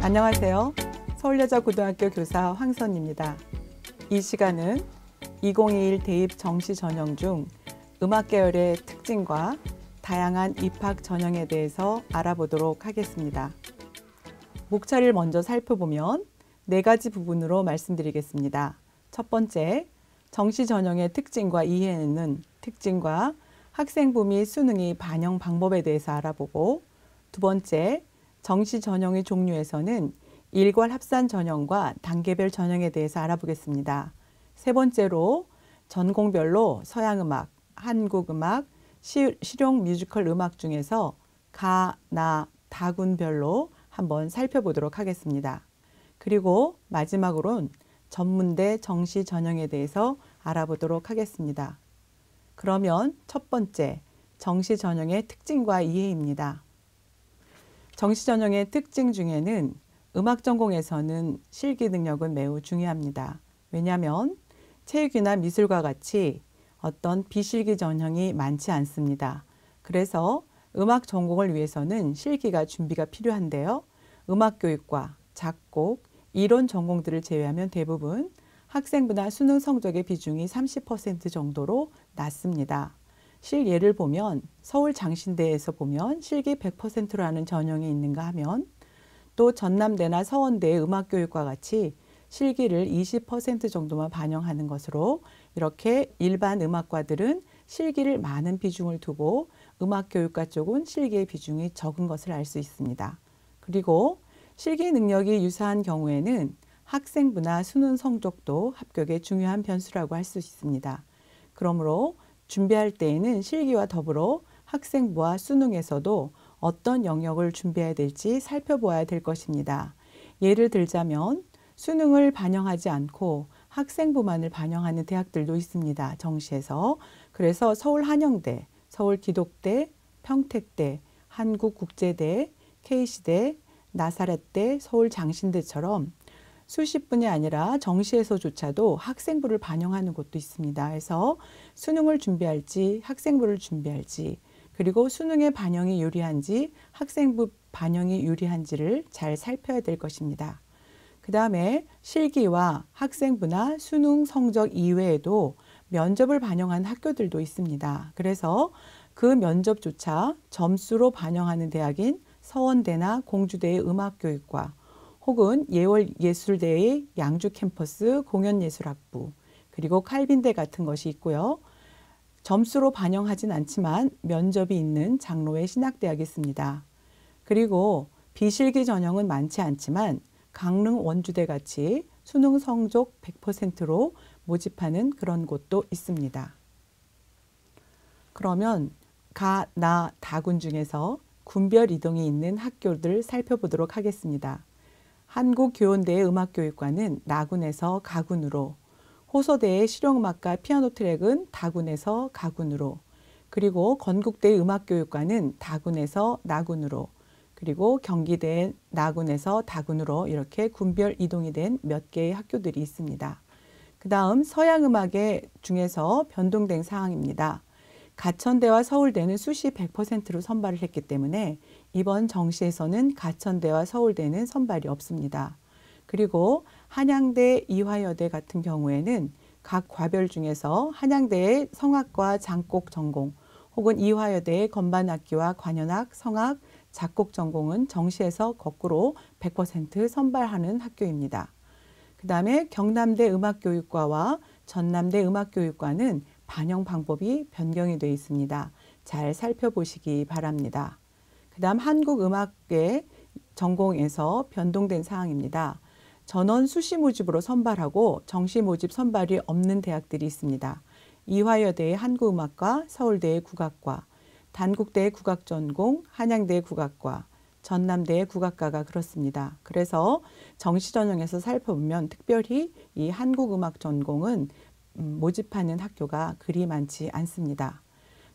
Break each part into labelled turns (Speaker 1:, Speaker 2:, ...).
Speaker 1: 안녕하세요. 서울여자고등학교 교사 황선입니다. 이 시간은 2021 대입 정시 전형 중 음악 계열의 특징과 다양한 입학 전형에 대해서 알아보도록 하겠습니다. 목차를 먼저 살펴보면 4가지 부분으로 말씀드리겠습니다. 첫 번째, 정시 전형의 특징과 이해는 특징과 학생부 및 수능의 반영 방법에 대해서 알아보고, 두 번째, 정시 전형의 종류에서는 일괄 합산 전형과 단계별 전형에 대해서 알아보겠습니다. 세 번째로 전공별로 서양음악, 한국음악, 실용 뮤지컬 음악 중에서 가, 나, 다군별로 한번 살펴보도록 하겠습니다. 그리고 마지막으로는 전문대 정시 전형에 대해서 알아보도록 하겠습니다. 그러면 첫 번째, 정시 전형의 특징과 이해입니다. 정시 전형의 특징 중에는 음악 전공에서는 실기 능력은 매우 중요합니다. 왜냐하면 체육이나 미술과 같이 어떤 비실기 전형이 많지 않습니다. 그래서 음악 전공을 위해서는 실기가 준비가 필요한데요. 음악 교육과 작곡, 이론 전공들을 제외하면 대부분 학생부나 수능 성적의 비중이 30% 정도로 낮습니다. 실예를 보면 서울 장신대에서 보면 실기 100%라는 전형이 있는가 하면, 또 전남대나 서원대의 음악교육과 같이 실기를 20% 정도만 반영하는 것으로 이렇게 일반 음악과들은 실기를 많은 비중을 두고 음악교육과 쪽은 실기의 비중이 적은 것을 알 수 있습니다. 그리고 실기 능력이 유사한 경우에는 학생부나 수능 성적도 합격의 중요한 변수라고 할 수 있습니다. 그러므로 준비할 때에는 실기와 더불어 학생부와 수능에서도 어떤 영역을 준비해야 될지 살펴보아야 될 것입니다. 예를 들자면 수능을 반영하지 않고 학생부만을 반영하는 대학들도 있습니다. 정시에서. 그래서 서울한영대, 서울기독대, 평택대, 한국국제대, K시대, 나사렛대, 서울장신대처럼 수십 분이 아니라 정시에서조차도 학생부를 반영하는 곳도 있습니다. 그래서 수능을 준비할지 학생부를 준비할지, 그리고 수능의 반영이 유리한지 학생부 반영이 유리한지를 잘 살펴야 될 것입니다. 그 다음에 실기와 학생부나 수능 성적 이외에도 면접을 반영한 학교들도 있습니다. 그래서 그 면접조차 점수로 반영하는 대학인 서원대나 공주대의 음악교육과 혹은 예월예술대의 양주 캠퍼스 공연예술학부, 그리고 칼빈대 같은 것이 있고요. 점수로 반영하진 않지만 면접이 있는 장로의 신학대학이 있습니다. 그리고 비실기 전형은 많지 않지만 강릉 원주대 같이 수능 성적 100%로 모집하는 그런 곳도 있습니다. 그러면 가, 나, 다군 중에서 군별 이동이 있는 학교들 살펴보도록 하겠습니다. 한국교원대의 음악교육과는 나군에서 가군으로, 호서대의 실용음악과 피아노 트랙은 다군에서 가군으로, 그리고 건국대의 음악교육과는 다군에서 나군으로, 그리고 경기대의 나군에서 다군으로 이렇게 군별 이동이 된 몇 개의 학교들이 있습니다. 그 다음 서양음악의 중에서 변동된 사항입니다. 가천대와 서울대는 수시 100%로 선발을 했기 때문에 이번 정시에서는 가천대와 서울대는 선발이 없습니다. 그리고 한양대, 이화여대 같은 경우에는 각 과별 중에서 한양대의 성악과 장곡 전공, 혹은 이화여대의 건반악기와 관현악, 성악, 작곡 전공은 정시에서 거꾸로 100% 선발하는 학교입니다. 그 다음에 경남대 음악교육과와 전남대 음악교육과는 반영 방법이 변경이 되어 있습니다. 잘 살펴보시기 바랍니다. 그 다음 한국음악계 전공에서 변동된 사항입니다. 전원 수시 모집으로 선발하고 정시 모집 선발이 없는 대학들이 있습니다. 이화여대의 한국음악과, 서울대의 국악과, 단국대의 국악전공, 한양대의 국악과, 전남대의 국악과가 그렇습니다. 그래서 정시 전형에서 살펴보면 특별히 이 한국음악 전공은 모집하는 학교가 그리 많지 않습니다.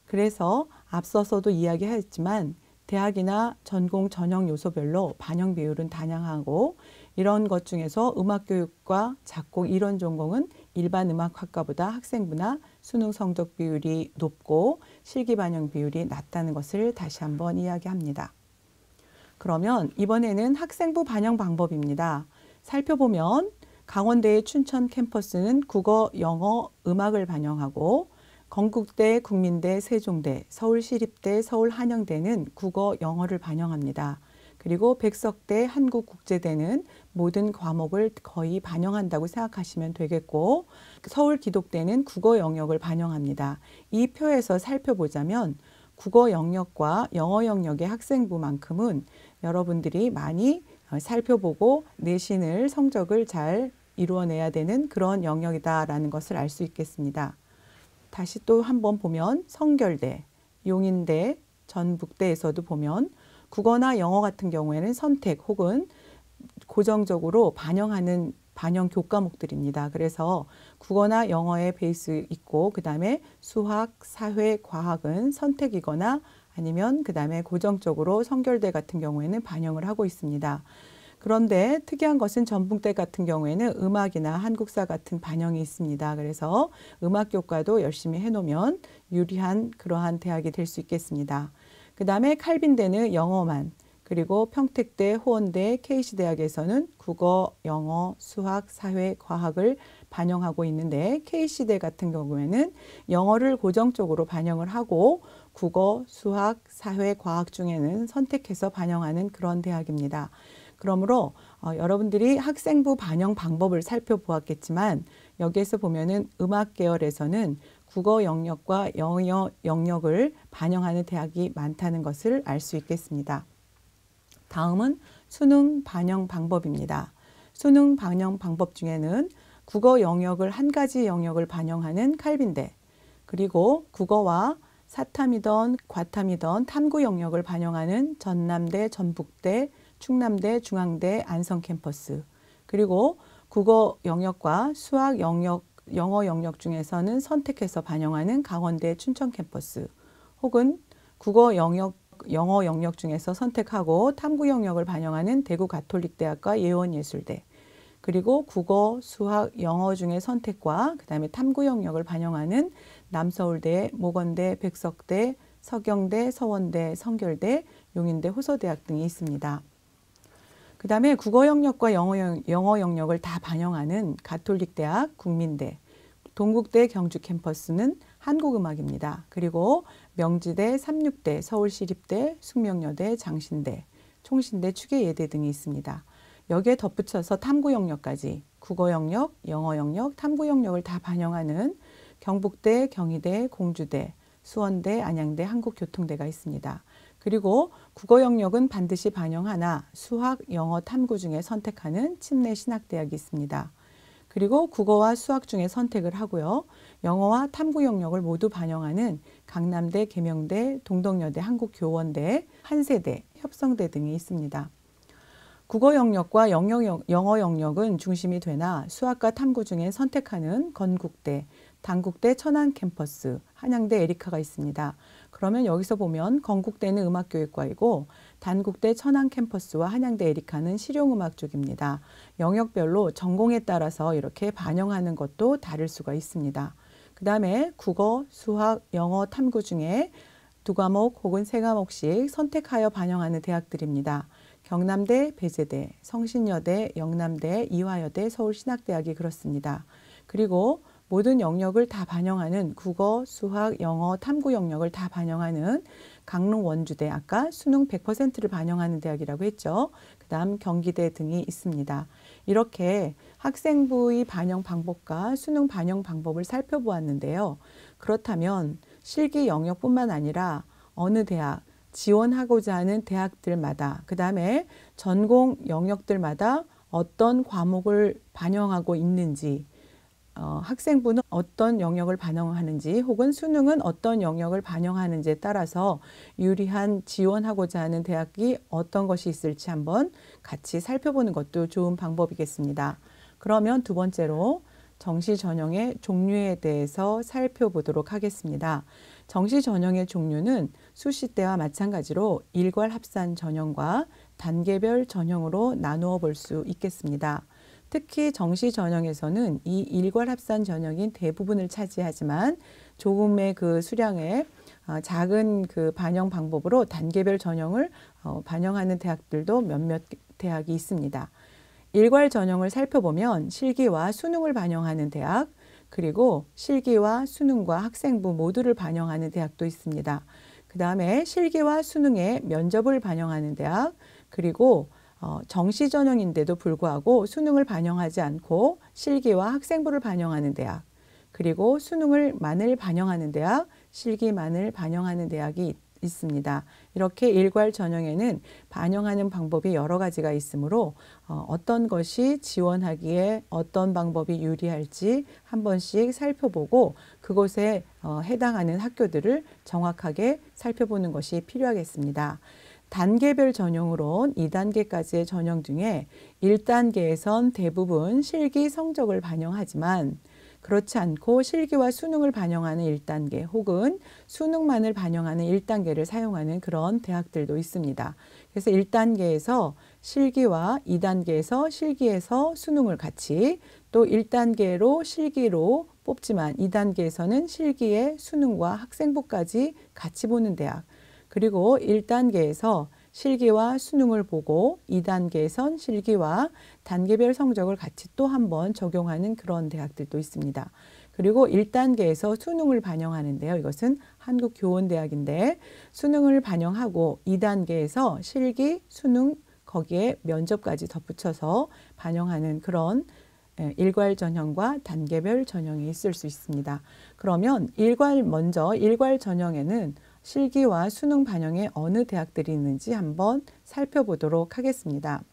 Speaker 1: 그래서 앞서서도 이야기했지만 대학이나 전공 전형 요소별로 반영 비율은 다양하고, 이런 것 중에서 음악교육과 작곡 이론 전공은 일반 음악학과보다 학생부나 수능 성적 비율이 높고 실기 반영 비율이 낮다는 것을 다시 한번 이야기합니다. 그러면 이번에는 학생부 반영 방법입니다. 살펴보면 강원대의 춘천 캠퍼스는 국어, 영어, 음악을 반영하고 건국대, 국민대, 세종대, 서울시립대, 서울한영대는 국어, 영어를 반영합니다. 그리고 백석대, 한국국제대는 모든 과목을 거의 반영한다고 생각하시면 되겠고 서울기독대는 국어 영역을 반영합니다. 이 표에서 살펴보자면 국어 영역과 영어 영역의 학생부만큼은 여러분들이 많이 살펴보고 내신을 성적을 잘 이루어내야 되는 그런 영역이다라는 것을 알 수 있겠습니다. 다시 또 한번 보면 성결대, 용인대, 전북대에서도 보면 국어나 영어 같은 경우에는 선택 혹은 고정적으로 반영하는 반영 교과목들입니다. 그래서 국어나 영어에 베이스 있고 그 다음에 수학, 사회, 과학은 선택이거나 아니면 그 다음에 고정적으로 성결대 같은 경우에는 반영을 하고 있습니다. 그런데 특이한 것은 전북대 같은 경우에는 음악이나 한국사 같은 반영이 있습니다. 그래서 음악 교과도 열심히 해놓으면 유리한 그러한 대학이 될 수 있겠습니다. 그 다음에 칼빈대는 영어만, 그리고 평택대, 호원대, KC대학에서는 국어, 영어, 수학, 사회, 과학을 반영하고 있는데 KC대 같은 경우에는 영어를 고정적으로 반영을 하고 국어, 수학, 사회, 과학 중에는 선택해서 반영하는 그런 대학입니다. 그러므로 여러분들이 학생부 반영 방법을 살펴보았겠지만 여기에서 보면은 음악 계열에서는 국어 영역과 영어 영역을 반영하는 대학이 많다는 것을 알 수 있겠습니다. 다음은 수능 반영 방법입니다. 수능 반영 방법 중에는 국어 영역을 한 가지 영역을 반영하는 칼빈대, 그리고 국어와 사탐이던 과탐이던 탐구 영역을 반영하는 전남대, 전북대, 충남대, 중앙대, 안성 캠퍼스, 그리고 국어 영역과 수학 영역, 영어 영역 중에서는 선택해서 반영하는 강원대, 춘천 캠퍼스, 혹은 국어 영역, 영어 영역 중에서 선택하고 탐구 영역을 반영하는 대구 가톨릭대학과 예원예술대, 그리고 국어, 수학, 영어 중에 선택과 그 다음에 탐구 영역을 반영하는 남서울대, 모건대, 백석대, 서경대, 서원대, 성결대, 용인대, 호서대학 등이 있습니다. 그 다음에 국어 영역과 영어 영역을 다 반영하는 가톨릭대학, 국민대, 동국대 경주 캠퍼스는 한국음악입니다. 그리고 명지대, 삼육대, 서울시립대, 숙명여대, 장신대, 총신대, 추계예대 등이 있습니다. 여기에 덧붙여서 탐구 영역까지 국어 영역, 영어 영역, 탐구 영역을 다 반영하는 경북대, 경희대, 공주대, 수원대, 안양대, 한국교통대가 있습니다. 그리고 국어 영역은 반드시 반영하나 수학, 영어, 탐구 중에 선택하는 침례신학대학이 있습니다. 그리고 국어와 수학 중에 선택을 하고요. 영어와 탐구 영역을 모두 반영하는 강남대, 계명대, 동덕여대, 한국교원대, 한세대, 협성대 등이 있습니다. 국어 영역과 영어 영역은 중심이 되나 수학과 탐구 중에 선택하는 건국대, 단국대, 천안 캠퍼스, 한양대, 에리카가 있습니다. 그러면 여기서 보면 건국대는 음악교육과이고 단국대, 천안 캠퍼스와 한양대, 에리카는 실용음악 쪽입니다. 영역별로 전공에 따라서 이렇게 반영하는 것도 다를 수가 있습니다. 그 다음에 국어, 수학, 영어, 탐구 중에 두 과목 혹은 세 과목씩 선택하여 반영하는 대학들입니다. 경남대, 배재대, 성신여대, 영남대, 이화여대, 서울신학대학이 그렇습니다. 그리고 모든 영역을 다 반영하는 국어, 수학, 영어, 탐구 영역을 다 반영하는 강릉 원주대, 아까 수능 100%를 반영하는 대학이라고 했죠. 그 다음 경기대 등이 있습니다. 이렇게 학생부의 반영 방법과 수능 반영 방법을 살펴보았는데요. 그렇다면 실기 영역뿐만 아니라 어느 대학, 지원하고자 하는 대학들마다 그 다음에 전공 영역들마다 어떤 과목을 반영하고 있는지 학생부는 어떤 영역을 반영하는지 혹은 수능은 어떤 영역을 반영하는지에 따라서 유리한 지원하고자 하는 대학이 어떤 것이 있을지 한번 같이 살펴보는 것도 좋은 방법이겠습니다. 그러면 두 번째로 정시 전형의 종류에 대해서 살펴보도록 하겠습니다. 정시 전형의 종류는 수시 때와 마찬가지로 일괄 합산 전형과 단계별 전형으로 나누어 볼 수 있겠습니다. 특히 정시 전형에서는 이 일괄 합산 전형이 대부분을 차지하지만 조금의 그 수량의 작은 그 반영 방법으로 단계별 전형을 반영하는 대학들도 몇몇 대학이 있습니다. 일괄 전형을 살펴보면 실기와 수능을 반영하는 대학, 그리고 실기와 수능과 학생부 모두를 반영하는 대학도 있습니다. 그 다음에 실기와 수능의 면접을 반영하는 대학, 그리고 정시 전형인데도 불구하고 수능을 반영하지 않고 실기와 학생부를 반영하는 대학, 그리고 수능을만을 반영하는 대학, 실기만을 반영하는 대학이 있습니다. 이렇게 일괄 전형에는 반영하는 방법이 여러 가지가 있으므로 어떤 것이 지원하기에 어떤 방법이 유리할지 한 번씩 살펴보고 그곳에 해당하는 학교들을 정확하게 살펴보는 것이 필요하겠습니다. 단계별 전형으론 2단계까지의 전형 중에 1단계에선 대부분 실기 성적을 반영하지만 그렇지 않고 실기와 수능을 반영하는 1단계 혹은 수능만을 반영하는 1단계를 사용하는 그런 대학들도 있습니다. 그래서 1단계에서 실기와 2단계에서 실기에서 수능을 같이 또 1단계로 실기로 뽑지만 2단계에서는 실기에 수능과 학생부까지 같이 보는 대학, 그리고 1단계에서 실기와 수능을 보고 2단계에선 실기와 단계별 성적을 같이 또 한 번 적용하는 그런 대학들도 있습니다. 그리고 1단계에서 수능을 반영하는데요. 이것은 한국교원대학인데 수능을 반영하고 2단계에서 실기, 수능, 거기에 면접까지 덧붙여서 반영하는 그런 일괄 전형과 단계별 전형이 있을 수 있습니다. 그러면 먼저 일괄 전형에는 실기와 수능 반영에 어느 대학들이 있는지 한번 살펴보도록 하겠습니다.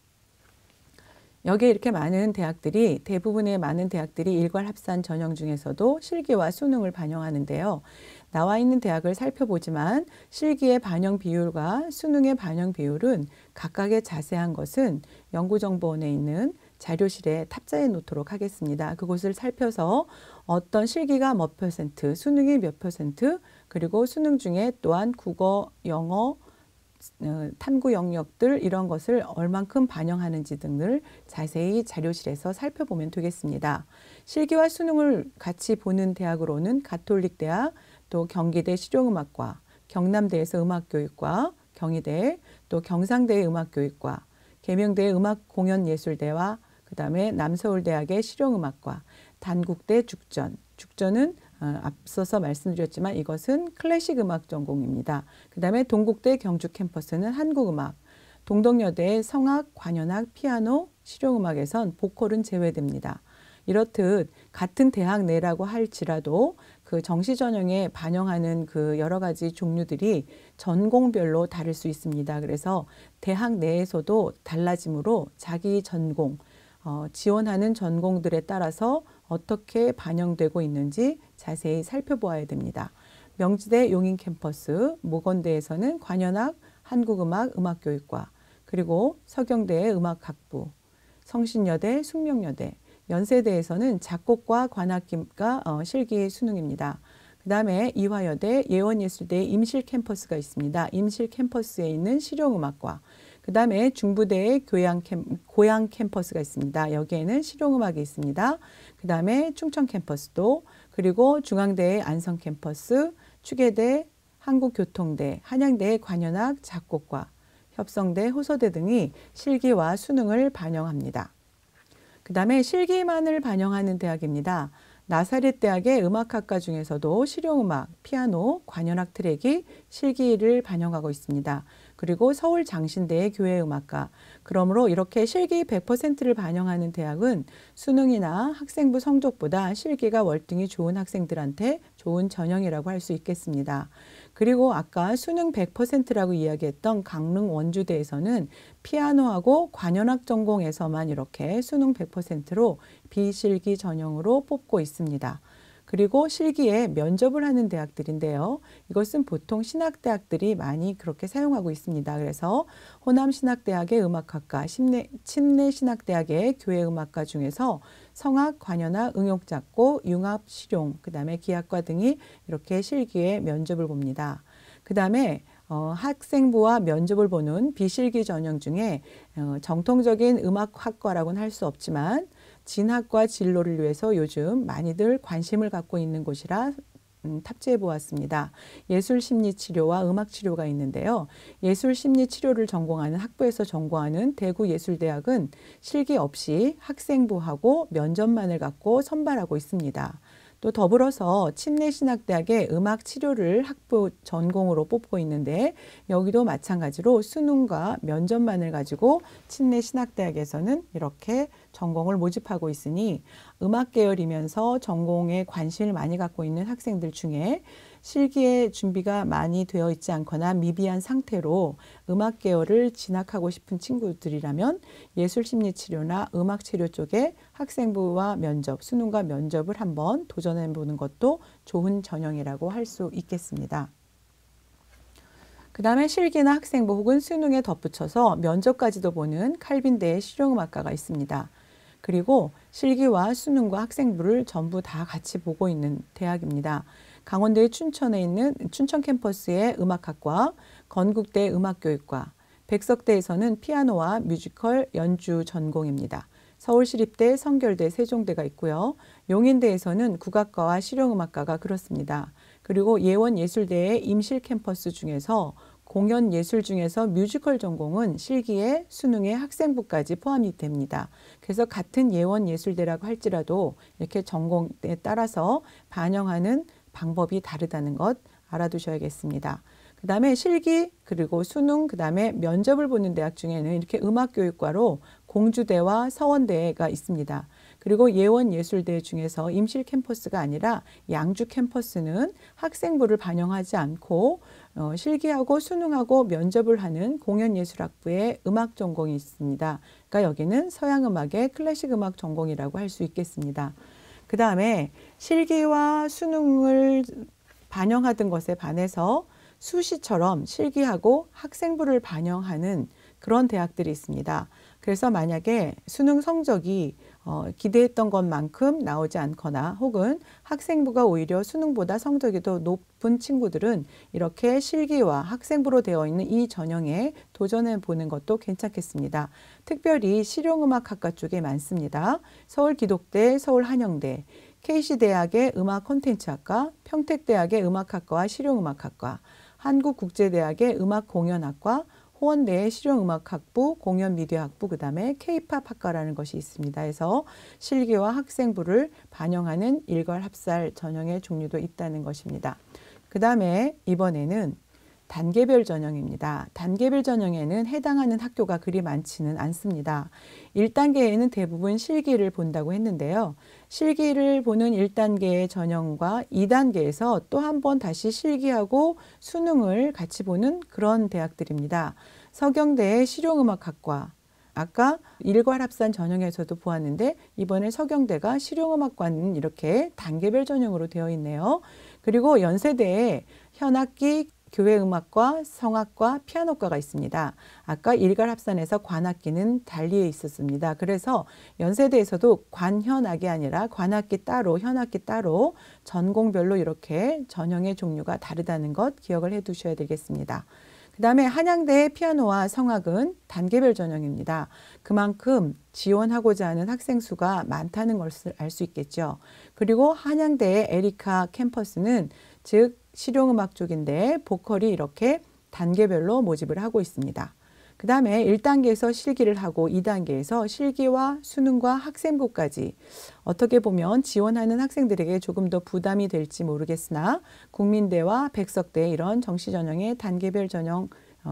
Speaker 1: 여기에 이렇게 많은 대학들이 대부분의 많은 대학들이 일괄 합산 전형 중에서도 실기와 수능을 반영하는데요. 나와 있는 대학을 살펴보지만 실기의 반영 비율과 수능의 반영 비율은 각각의 자세한 것은 연구정보원에 있는 자료실에 탑재해 놓도록 하겠습니다. 그곳을 살펴서 어떤 실기가 몇 %, 수능이 몇 %, 그리고 수능 중에 또한 국어, 영어, 탐구 영역들 이런 것을 얼만큼 반영하는지 등을 자세히 자료실에서 살펴보면 되겠습니다. 실기와 수능을 같이 보는 대학으로는 가톨릭대학, 또 경기대 실용음악과, 경남대에서 음악교육과, 경희대, 또 경상대의 음악교육과, 계명대의 음악공연예술대와 그 다음에 남서울대학의 실용음악과, 단국대 죽전은 앞서서 말씀드렸지만 이것은 클래식 음악 전공입니다. 그 다음에 동국대 경주 캠퍼스는 한국음악, 동덕여대의 성악, 관현악, 피아노, 실용음악에선 보컬은 제외됩니다. 이렇듯 같은 대학 내라고 할지라도 그 정시 전형에 반영하는 그 여러 가지 종류들이 전공별로 다를 수 있습니다. 그래서 대학 내에서도 달라지므로 자기 전공, 지원하는 전공들에 따라서 어떻게 반영되고 있는지 자세히 살펴보아야 됩니다. 명지대 용인 캠퍼스, 모건대에서는 관현악, 한국음악, 음악교육과, 그리고 서경대의 음악학부, 성신여대, 숙명여대, 연세대에서는 작곡과 관악기가 실기 수능입니다. 그 다음에 이화여대, 예원예술대의 임실 캠퍼스가 있습니다. 임실 캠퍼스에 있는 실용음악과, 그 다음에 중부대의 고양 캠퍼스가 있습니다. 여기에는 실용음악이 있습니다. 그 다음에 충청 캠퍼스도, 그리고 중앙대의 안성 캠퍼스, 추계대, 한국교통대, 한양대의 관현악, 작곡과, 협성대, 호서대 등이 실기와 수능을 반영합니다. 그 다음에 실기만을 반영하는 대학입니다. 나사렛대학의 음악학과 중에서도 실용음악, 피아노, 관현악 트랙이 실기를 반영하고 있습니다. 그리고 서울장신대의 교회음악과, 그러므로 이렇게 실기 100%를 반영하는 대학은 수능이나 학생부 성적보다 실기가 월등히 좋은 학생들한테 좋은 전형이라고 할 수 있겠습니다. 그리고 아까 수능 100%라고 이야기했던 강릉 원주대에서는 피아노하고 관현악 전공에서만 이렇게 수능 100%로 비실기 전형으로 뽑고 있습니다. 그리고 실기에 면접을 하는 대학들인데요. 이것은 보통 신학대학들이 많이 그렇게 사용하고 있습니다. 그래서 호남신학대학의 음악학과, 침례신학대학의 교회음악과 중에서 성악, 관현악, 응용작곡, 융합, 실용, 그 다음에 기악과 등이 이렇게 실기에 면접을 봅니다. 그 다음에 학생부와 면접을 보는 비실기 전형 중에 정통적인 음악학과라고는 할 수 없지만 진학과 진로를 위해서 요즘 많이들 관심을 갖고 있는 곳이라 탑재해 보았습니다. 예술심리치료와 음악치료가 있는데요. 예술심리치료를 전공하는 학부에서 전공하는 대구예술대학은 실기 없이 학생부하고 면접만을 갖고 선발하고 있습니다. 또 더불어서 침례신학대학의 음악치료를 학부 전공으로 뽑고 있는데 여기도 마찬가지로 수능과 면접만을 가지고 침례신학대학에서는 이렇게 전공을 모집하고 있으니 음악 계열이면서 전공에 관심을 많이 갖고 있는 학생들 중에 실기에 준비가 많이 되어 있지 않거나 미비한 상태로 음악 계열을 진학하고 싶은 친구들이라면 예술심리치료나 음악치료 쪽에 학생부와 면접, 수능과 면접을 한번 도전해 보는 것도 좋은 전형이라고 할 수 있겠습니다. 그 다음에 실기나 학생부 혹은 수능에 덧붙여서 면접까지도 보는 칼빈대의 실용음악과가 있습니다. 그리고 실기와 수능과 학생부를 전부 다 같이 보고 있는 대학입니다. 강원대 춘천에 있는 춘천 캠퍼스의 음악학과, 건국대 음악교육과, 백석대에서는 피아노와 뮤지컬 연주 전공입니다. 서울시립대, 성결대, 세종대가 있고요. 용인대에서는 국악과와 실용음악과가 그렇습니다. 그리고 예원예술대의 임실 캠퍼스 중에서 공연예술 중에서 뮤지컬 전공은 실기에 수능에 학생부까지 포함이 됩니다. 그래서 같은 예원예술대라고 할지라도 이렇게 전공에 따라서 반영하는 방법이 다르다는 것 알아두셔야겠습니다. 그 다음에 실기 그리고 수능 그 다음에 면접을 보는 대학 중에는 이렇게 음악교육과로 공주대와 서원대가 있습니다. 그리고 예원예술대 중에서 임실 캠퍼스가 아니라 양주 캠퍼스는 학생부를 반영하지 않고 실기하고 수능하고 면접을 하는 공연예술학부의 음악 전공이 있습니다. 그러니까 여기는 서양음악의 클래식 음악 전공이라고 할 수 있겠습니다. 그 다음에 실기와 수능을 반영하던 것에 반해서 수시처럼 실기하고 학생부를 반영하는 그런 대학들이 있습니다. 그래서 만약에 수능 성적이 기대했던 것만큼 나오지 않거나 혹은 학생부가 오히려 수능보다 성적이 더 높은 친구들은 이렇게 실기와 학생부로 되어 있는 이 전형에 도전해 보는 것도 괜찮겠습니다. 특별히 실용음악학과 쪽에 많습니다. 서울기독대, 서울한영대, KC대학의 음악콘텐츠학과, 평택대학의 음악학과와 실용음악학과, 한국국제대학의 음악공연학과, 호원대의 실용음악학부, 공연미디어학부, 그 다음에 K-팝 학과라는 것이 있습니다. 해서 실기와 학생부를 반영하는 일괄합살 전형의 종류도 있다는 것입니다. 그 다음에 이번에는 단계별 전형입니다. 단계별 전형에는 해당하는 학교가 그리 많지는 않습니다. 1단계에는 대부분 실기를 본다고 했는데요. 실기를 보는 1단계의 전형과 2단계에서 또 한 번 다시 실기하고 수능을 같이 보는 그런 대학들입니다. 서경대의 실용음악학과, 아까 일괄합산 전형에서도 보았는데 이번에 서경대가 실용음악과는 이렇게 단계별 전형으로 되어 있네요. 그리고 연세대에 현악기, 교회음악과, 성악과, 피아노과가 있습니다. 아까 일괄합산에서 관악기는 달리에 있었습니다. 그래서 연세대에서도 관현악이 아니라 관악기 따로, 현악기 따로 전공별로 이렇게 전형의 종류가 다르다는 것 기억을 해 두셔야 되겠습니다. 그 다음에 한양대의 피아노와 성악은 단계별 전형입니다. 그만큼 지원하고자 하는 학생 수가 많다는 것을 알 수 있겠죠. 그리고 한양대의 에리카 캠퍼스는 즉 실용음악 쪽인데 보컬이 이렇게 단계별로 모집을 하고 있습니다. 그 다음에 1단계에서 실기를 하고 2단계에서 실기와 수능과 학생부까지 어떻게 보면 지원하는 학생들에게 조금 더 부담이 될지 모르겠으나 국민대와 백석대 이런 정시 전형의 단계별 전형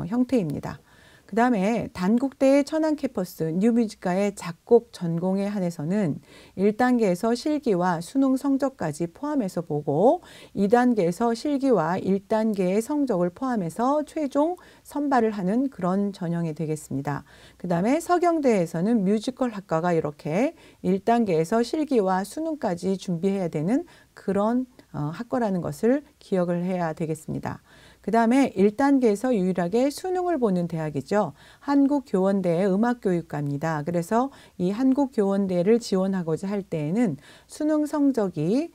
Speaker 1: 형태입니다. 그 다음에 단국대의 천안 캠퍼스 뉴뮤지카의 작곡 전공에 한해서는 1단계에서 실기와 수능 성적까지 포함해서 보고 2단계에서 실기와 1단계의 성적을 포함해서 최종 선발을 하는 그런 전형이 되겠습니다. 그 다음에 서경대에서는 뮤지컬 학과가 이렇게 1단계에서 실기와 수능까지 준비해야 되는 그런 학과라는 것을 기억을 해야 되겠습니다. 그 다음에 1단계에서 유일하게 수능을 보는 대학이죠. 한국교원대의 음악교육과입니다. 그래서 이 한국교원대를 지원하고자 할 때에는 수능 성적이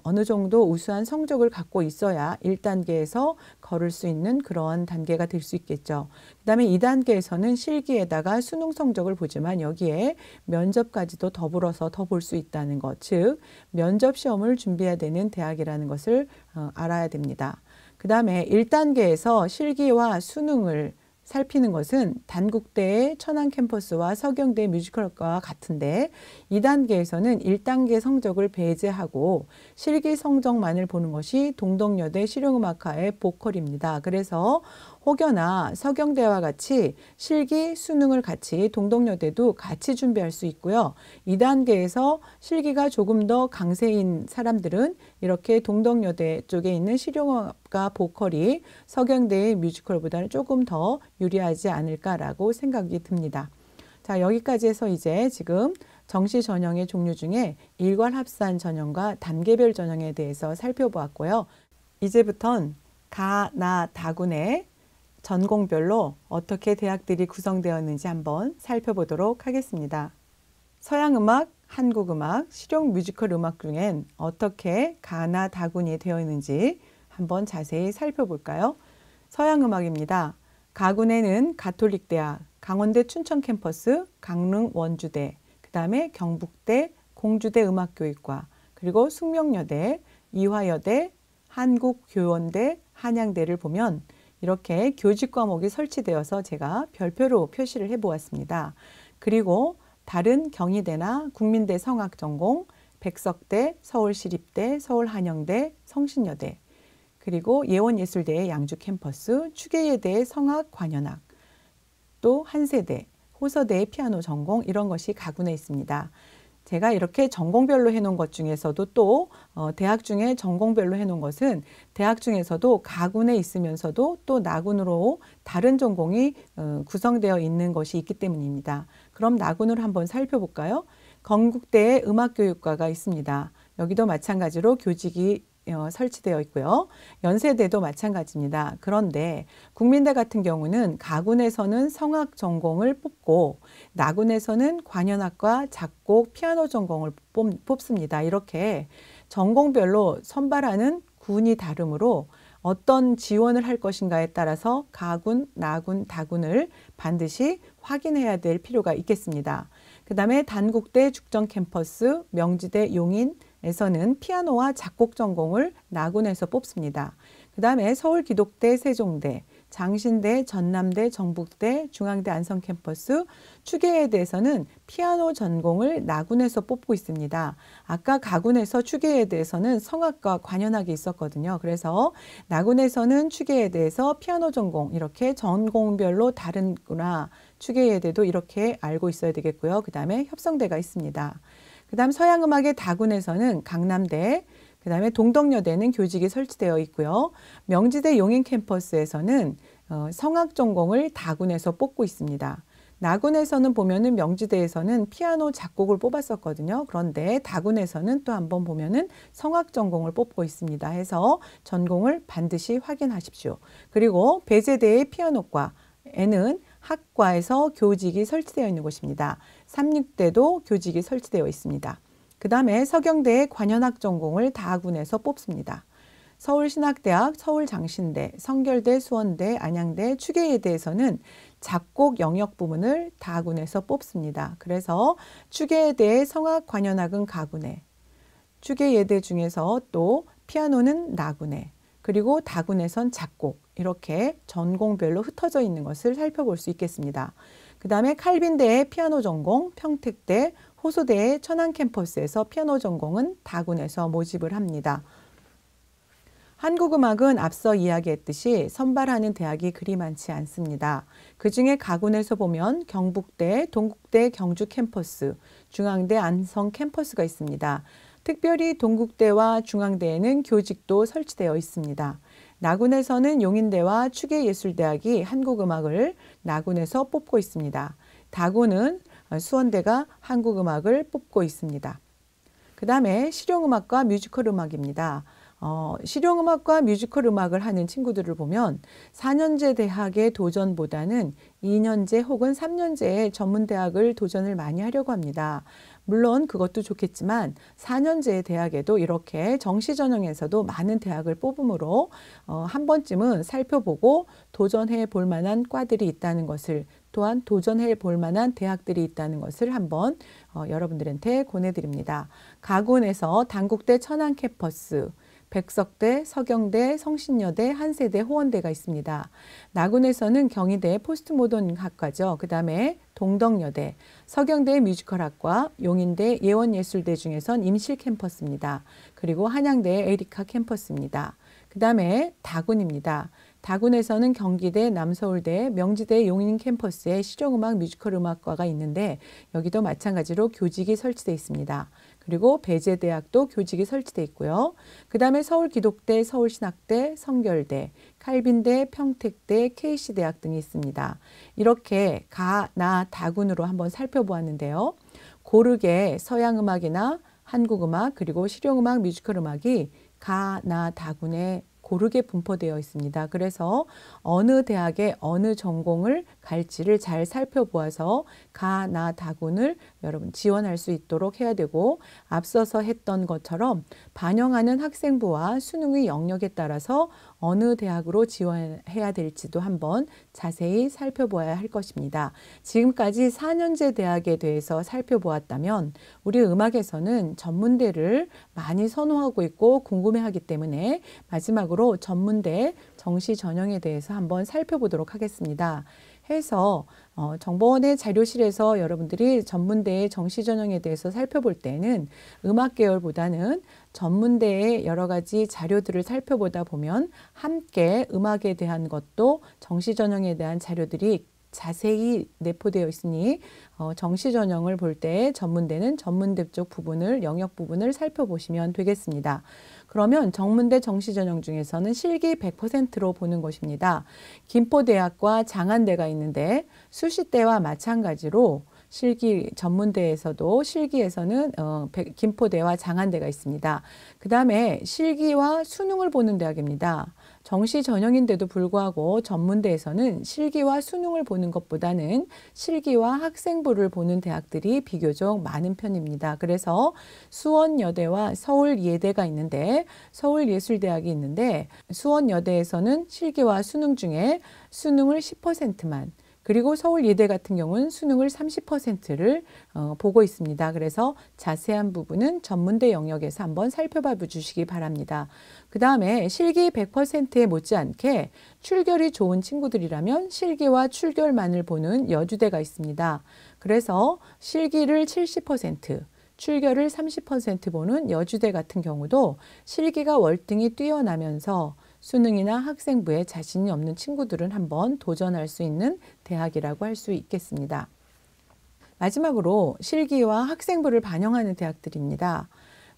Speaker 1: 어느 정도 우수한 성적을 갖고 있어야 1단계에서 걸을 수 있는 그런 단계가 될 수 있겠죠. 그 다음에 2단계에서는 실기에다가 수능 성적을 보지만 여기에 면접까지도 더불어서 더 볼 수 있다는 것, 즉 면접 시험을 준비해야 되는 대학이라는 것을 알아야 됩니다. 그 다음에 1단계에서 실기와 수능을 살피는 것은 단국대의 천안 캠퍼스와 서경대 뮤지컬과와 같은데 2단계에서는 1단계 성적을 배제하고 실기 성적만을 보는 것이 동덕여대 실용음악과의 보컬입니다. 그래서 혹여나 서경대와 같이 실기, 수능을 같이 동덕여대도 같이 준비할 수 있고요. 2단계에서 실기가 조금 더 강세인 사람들은 이렇게 동덕여대 쪽에 있는 실용음악과 보컬이 서경대의 뮤지컬보다는 조금 더 유리하지 않을까라고 생각이 듭니다. 자, 여기까지 해서 이제 지금 정시 전형의 종류 중에 일괄 합산 전형과 단계별 전형에 대해서 살펴보았고요. 이제부턴 가, 나, 다군의 전공별로 어떻게 대학들이 구성되었는지 한번 살펴보도록 하겠습니다. 서양음악, 한국음악, 실용 뮤지컬 음악 중엔 어떻게 가나 다군이 되어 있는지 한번 자세히 살펴볼까요? 서양음악입니다. 가군에는 가톨릭대학, 강원대 춘천 캠퍼스, 강릉 원주대, 그 다음에 경북대, 공주대 음악교육과, 그리고 숙명여대, 이화여대, 한국교원대, 한양대를 보면 이렇게 교직 과목이 설치되어서 제가 별표로 표시를 해보았습니다. 그리고 다른 경희대나 국민대 성악전공, 백석대, 서울시립대, 서울한영대, 성신여대, 그리고 예원예술대의 양주 캠퍼스, 추계예대의 성악 관현악, 또 한세대, 호서대의 피아노 전공 이런 것이 가군에 있습니다. 제가 이렇게 전공별로 해놓은 것 중에서도 또 대학 중에 전공별로 해놓은 것은 대학 중에서도 가군에 있으면서도 또 나군으로 다른 전공이 구성되어 있는 것이 있기 때문입니다. 그럼 나군을 한번 살펴볼까요? 건국대에 음악교육과가 있습니다. 여기도 마찬가지로 교직이 설치되어 있고요. 연세대도 마찬가지입니다. 그런데 국민대 같은 경우는 가군에서는 성악 전공을 뽑고 나군에서는 관현악과 작곡, 피아노 전공을 뽑습니다. 이렇게 전공별로 선발하는 군이 다르므로 어떤 지원을 할 것인가에 따라서 가군, 나군, 다군을 반드시 확인해야 될 필요가 있겠습니다. 그 다음에 단국대 죽전 캠퍼스, 명지대 용인에서는 피아노와 작곡 전공을 나군에서 뽑습니다. 그 다음에 서울기독대 세종대, 장신대, 전남대, 전북대, 중앙대 안성 캠퍼스, 추계예대에서는 피아노 전공을 나군에서 뽑고 있습니다. 아까 가군에서 추계예대에서는 성악과 관현악이 있었거든요. 그래서 나군에서는 추계예대에서 피아노 전공 이렇게 전공별로 다른구나. 추계예대도 이렇게 알고 있어야 되겠고요. 그 다음에 협성대가 있습니다. 그 다음 서양음악의 다군에서는 강남대, 그 다음에 동덕여대는 교직이 설치되어 있고요. 명지대 용인 캠퍼스에서는 성악 전공을 다군에서 뽑고 있습니다. 나군에서는 보면은 명지대에서는 피아노 작곡을 뽑았었거든요. 그런데 다군에서는 또 한번 보면은 성악 전공을 뽑고 있습니다. 해서 전공을 반드시 확인하십시오. 그리고 배재대의 피아노과에는 학과에서 교직이 설치되어 있는 곳입니다. 삼육대도 교직이 설치되어 있습니다. 그 다음에 서경대의 관현악 전공을 다군에서 뽑습니다. 서울신학대학, 서울장신대, 성결대, 수원대, 안양대, 추계예대에서는 작곡 영역 부문을 다군에서 뽑습니다. 그래서 추계예대의 성악 관현악은 가군에, 추계예대 중에서 또 피아노는 나군에, 그리고 다군에선 작곡 이렇게 전공별로 흩어져 있는 것을 살펴볼 수 있겠습니다. 그 다음에 칼빈대의 피아노 전공, 평택대, 호소대의 천안 캠퍼스에서 피아노 전공은 다군에서 모집을 합니다. 한국음악은 앞서 이야기했듯이 선발하는 대학이 그리 많지 않습니다. 그중에 가군에서 보면 경북대, 동국대 경주 캠퍼스, 중앙대 안성 캠퍼스가 있습니다. 특별히 동국대와 중앙대에는 교직도 설치되어 있습니다. 나군에서는 용인대와 추계예술대학이 한국음악을 나군에서 뽑고 있습니다. 다군은 수원대가 한국음악을 뽑고 있습니다. 그 다음에 실용음악과 뮤지컬 음악입니다. 실용음악과 뮤지컬 음악을 하는 친구들을 보면 4년제 대학의 도전보다는 2년제 혹은 3년제의 전문대학을 도전을 많이 하려고 합니다. 물론 그것도 좋겠지만 4년제 대학에도 이렇게 정시전형에서도 많은 대학을 뽑음으로 한 번쯤은 살펴보고 도전해 볼 만한 과들이 있다는 것을, 또한 도전해 볼 만한 대학들이 있다는 것을 한번 여러분들한테 권해드립니다. 가군에서 단국대 천안 캠퍼스, 백석대, 서경대, 성신여대, 한세대, 호원대가 있습니다. 나군에서는 경희대 포스트모던 학과죠. 그 다음에 동덕여대, 서경대 뮤지컬학과, 용인대 예원예술대 중에선 임실 캠퍼스입니다. 그리고 한양대 에리카 캠퍼스입니다. 그 다음에 다군입니다. 다군에서는 경기대, 남서울대, 명지대 용인 캠퍼스에 실용음악 뮤지컬 음악과가 있는데 여기도 마찬가지로 교직이 설치되어 있습니다. 그리고 배재대학도 교직이 설치되어 있고요. 그 다음에 서울기독대, 서울신학대, 성결대, 칼빈대, 평택대, KC대학 등이 있습니다. 이렇게 가, 나, 다군으로 한번 살펴보았는데요. 고르게 서양음악이나 한국음악 그리고 실용음악, 뮤지컬 음악이 가, 나, 다군에 고르게 분포되어 있습니다. 그래서 어느 대학에 어느 전공을 갈지를 잘 살펴보아서 가, 나, 다군을 여러분 지원할 수 있도록 해야 되고, 앞서서 했던 것처럼 반영하는 학생부와 수능의 영역에 따라서 어느 대학으로 지원해야 될지도 한번 자세히 살펴보아야 할 것입니다. 지금까지 4년제 대학에 대해서 살펴보았다면 우리 음악에서는 전문대를 많이 선호하고 있고 궁금해하기 때문에 마지막으로 전문대 정시 전형에 대해서 한번 살펴보도록 하겠습니다. 해서 정보원의 자료실에서 여러분들이 전문대의 정시 전형에 대해서 살펴볼 때는 음악 계열보다는 전문대의 여러 가지 자료들을 살펴보다 보면 함께 음악에 대한 것도 정시 전형에 대한 자료들이 자세히 내포되어 있으니 정시 전형을 볼 때 전문대는 전문대 쪽 부분을, 영역 부분을 살펴보시면 되겠습니다. 그러면 전문대 정시 전형 중에서는 실기 100%로 보는 것입니다. 김포대학과 장안대가 있는데 수시대와 마찬가지로 실기 전문대에서도 실기에서는 김포대와 장안대가 있습니다. 그 다음에 실기와 수능을 보는 대학입니다. 정시 전형인데도 불구하고 전문대에서는 실기와 수능을 보는 것보다는 실기와 학생부를 보는 대학들이 비교적 많은 편입니다. 그래서 수원여대와 서울예대가 있는데, 서울예술대학이 있는데 수원여대에서는 실기와 수능 중에 수능을 10%만, 그리고 서울예대 같은 경우는 수능을 30%를 보고 있습니다. 그래서 자세한 부분은 전문대 영역에서 한번 살펴봐 주시기 바랍니다. 그 다음에 실기 100%에 못지않게 출결이 좋은 친구들이라면 실기와 출결만을 보는 여주대가 있습니다. 그래서 실기를 70%, 출결을 30% 보는 여주대 같은 경우도 실기가 월등히 뛰어나면서 수능이나 학생부에 자신이 없는 친구들은 한번 도전할 수 있는 대학이라고 할 수 있겠습니다. 마지막으로 실기와 학생부를 반영하는 대학들입니다.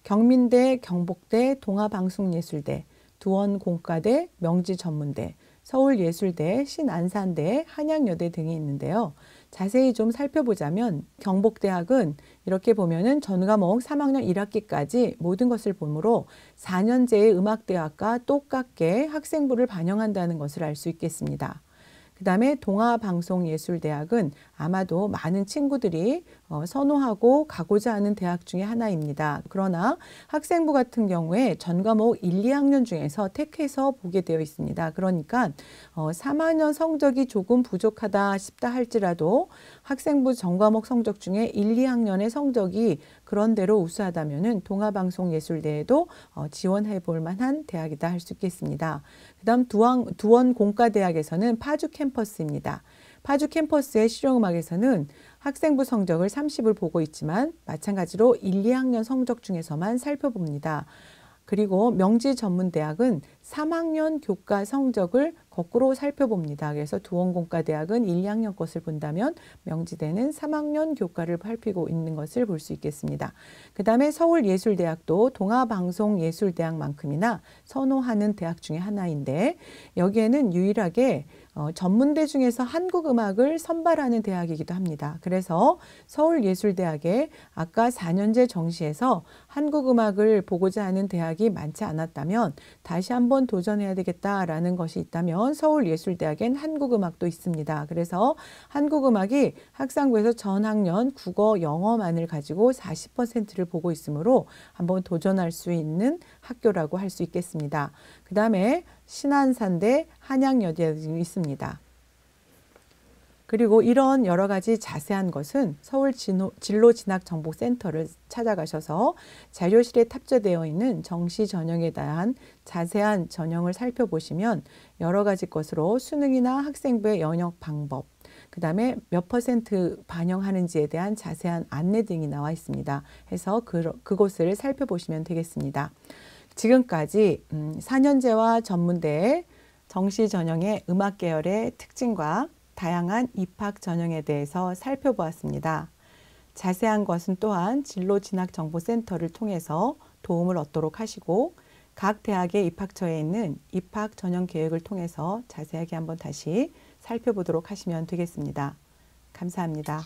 Speaker 1: 경민대, 경복대, 동아방송예술대, 두원공과대, 명지전문대, 서울예술대, 신안산대, 한양여대 등이 있는데요. 자세히 좀 살펴보자면 경복대학은 이렇게 보면은 전과목 3학년 1학기까지 모든 것을 보므로 4년제의 음악대학과 똑같게 학생부를 반영한다는 것을 알 수 있겠습니다. 그 다음에 동아방송예술대학은 아마도 많은 친구들이 선호하고 가고자 하는 대학 중에 하나입니다. 그러나 학생부 같은 경우에 전과목 1, 2학년 중에서 택해서 보게 되어 있습니다. 그러니까 3학년 성적이 조금 부족하다 싶다 할지라도 학생부 전과목 성적 중에 1, 2학년의 성적이 그런대로 우수하다면 동아방송예술대에도 지원해 볼 만한 대학이다 할 수 있겠습니다. 그 다음 두원공과대학에서는 파주 캠퍼스입니다. 파주 캠퍼스의 실용음악에서는 학생부 성적을 30을 보고 있지만 마찬가지로 1, 2학년 성적 중에서만 살펴봅니다. 그리고 명지전문대학은 3학년 교과 성적을 거꾸로 살펴봅니다. 그래서 두원공과대학은 1, 2학년 것을 본다면 명지대는 3학년 교과를 살피고 있는 것을 볼 수 있겠습니다. 그 다음에 서울예술대학도 동아방송예술대학만큼이나 선호하는 대학 중에 하나인데 여기에는 유일하게 전문대 중에서 한국음악을 선발하는 대학이기도 합니다. 그래서 서울예술대학에 아까 4년제 정시에서 한국음악을 보고자 하는 대학이 많지 않았다면 다시 한번 도전해야 되겠다라는 것이 있다면 서울예술대학엔 한국음악도 있습니다. 그래서 한국음악이 학상부에서 전학년 국어, 영어만을 가지고 40%를 보고 있으므로 한번 도전할 수 있는 학교라고 할 수 있겠습니다. 그 다음에 신안산대, 한양여대 등이 있습니다. 그리고 이런 여러 가지 자세한 것은 서울 진로진학정보센터를 찾아가셔서 자료실에 탑재되어 있는 정시 전형에 대한 자세한 전형을 살펴보시면 여러 가지 것으로 수능이나 학생부의 영역 방법, 그 다음에 몇 % 반영하는지에 대한 자세한 안내 등이 나와 있습니다. 해서 그곳을 살펴보시면 되겠습니다. 지금까지 4년제와 전문대의 정시 전형의 음악 계열의 특징과 다양한 입학 전형에 대해서 살펴보았습니다. 자세한 것은 또한 진로진학정보센터를 통해서 도움을 얻도록 하시고 각 대학의 입학처에 있는 입학 전형 계획을 통해서 자세하게 한번 다시 살펴보도록 하시면 되겠습니다. 감사합니다.